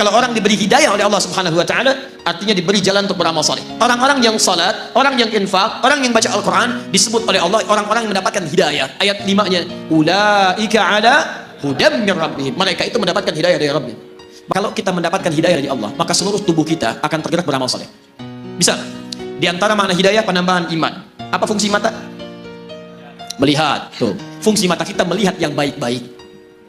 Kalau orang diberi hidayah oleh Allah Subhanahu wa taala, artinya diberi jalan untuk beramal saleh. Orang-orang yang salat, orang yang infak, orang yang baca Al-Qur'an disebut oleh Allah orang-orang yang mendapatkan hidayah. Ayat 5-nya, ulaika ala hudam min rabbihim. Mereka itu mendapatkan hidayah dari Rabbnya. Kalau kita mendapatkan hidayah dari Allah, maka seluruh tubuh kita akan tergerak beramal saleh. Bisa. Di antara makna hidayah penambahan iman. Apa fungsi mata? Melihat. Tuh. Fungsi mata kita melihat yang baik-baik.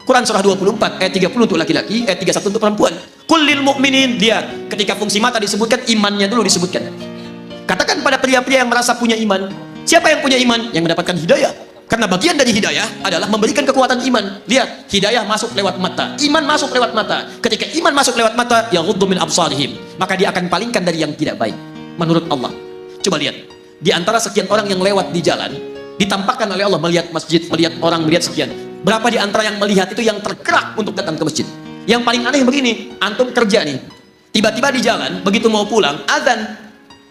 Quran surah 24 ayat 30 untuk laki-laki, ayat 31 untuk perempuan. Qul lil mu'minin, lihat, ketika fungsi mata disebutkan, imannya dulu disebutkan. Katakan pada pria-pria yang merasa punya iman, siapa yang punya iman? Yang mendapatkan hidayah. Karena bagian dari hidayah adalah memberikan kekuatan iman. Lihat, hidayah masuk lewat mata, iman masuk lewat mata. Ketika iman masuk lewat mata, yaghuddu min absarihim, maka dia akan palingkan dari yang tidak baik menurut Allah. Coba lihat, di antara sekian orang yang lewat di jalan, ditampakkan oleh Allah melihat masjid, melihat orang, melihat sekian. Berapa di antara yang melihat itu yang tergerak untuk datang ke masjid? Yang paling aneh begini, antum kerja nih, tiba-tiba di jalan, begitu mau pulang, azan.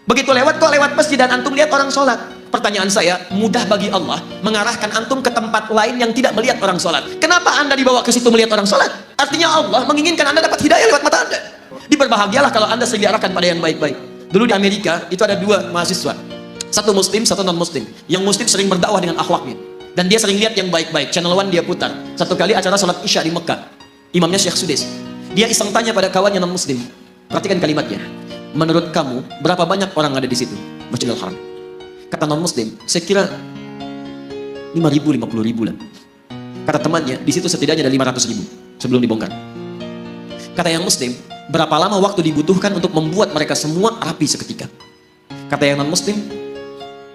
Begitu lewat, kok lewat masjid dan antum lihat orang sholat. Pertanyaan saya, mudah bagi Allah mengarahkan antum ke tempat lain yang tidak melihat orang sholat. Kenapa anda dibawa ke situ melihat orang sholat? Artinya Allah menginginkan anda dapat hidayah lewat mata anda. Diberbahagialah kalau anda sering diarahkan pada yang baik-baik. Dulu di Amerika, itu ada dua mahasiswa. Satu muslim, satu non-muslim. Yang muslim sering berdakwah dengan akhlaknya. Dan dia sering lihat yang baik-baik. Channel One dia putar. Satu kali acara sholat isya di Mekah, imamnya Syekh Sudes. Dia iseng tanya pada kawannya non-muslim. Perhatikan kalimatnya. Menurut kamu, berapa banyak orang ada di situ? Masjidil Haram. Kata non-muslim, saya kira 5.000, 50.000 lah. Kata temannya, di situ setidaknya ada 500.000 sebelum dibongkar. Kata yang muslim, berapa lama waktu dibutuhkan untuk membuat mereka semua rapi seketika? Kata yang non-muslim,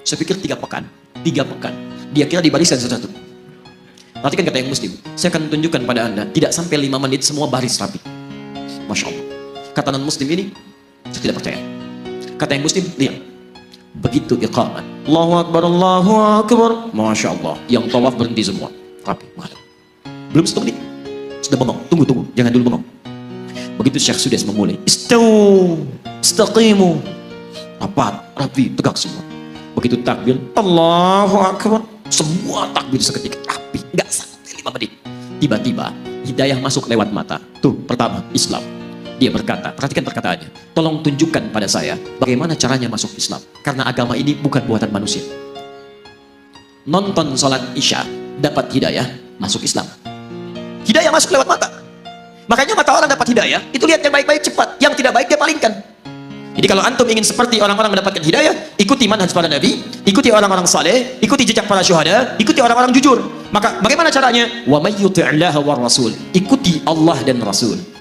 saya pikir 3 pekan. 3 pekan. Dia kira dibariskan satu-satu. Perhatikan kata yang muslim, saya akan tunjukkan pada anda, tidak sampai 5 menit semua baris rapi. Masya Allah. Kata non-muslim ini, saya tidak percaya. Kata yang muslim, lihat. Begitu iqamat, Allahu Akbar, Allahu Akbar, Masya Allah. Yang tawaf berhenti semua, rapi. Belum 1 menit, sudah bengong. Tunggu, jangan dulu bengong. Begitu Syekh Sudes memulai, istawu, istaqimu, rapi, tegak semua. Begitu takbir, Allahu Akbar, semua takbir seketika, rapi, nggak sampai 5 menit. Tiba-tiba hidayah masuk lewat mata. Tuh, pertama, Islam. Dia berkata, perhatikan perkataannya, tolong tunjukkan pada saya bagaimana caranya masuk Islam, karena agama ini bukan buatan manusia. Nonton sholat isya, dapat hidayah, masuk Islam. Hidayah masuk lewat mata. Makanya mata orang dapat hidayah, itu lihat yang baik-baik cepat, yang tidak baik dia palingkan. Jadi kalau antum ingin seperti orang-orang mendapatkan hidayah, ikuti manhaj para nabi, ikuti orang-orang saleh, ikuti jejak para syuhada, ikuti orang-orang jujur. Maka bagaimana caranya? Wa may yuti'illaha war rasul. Ikuti Allah dan Rasul.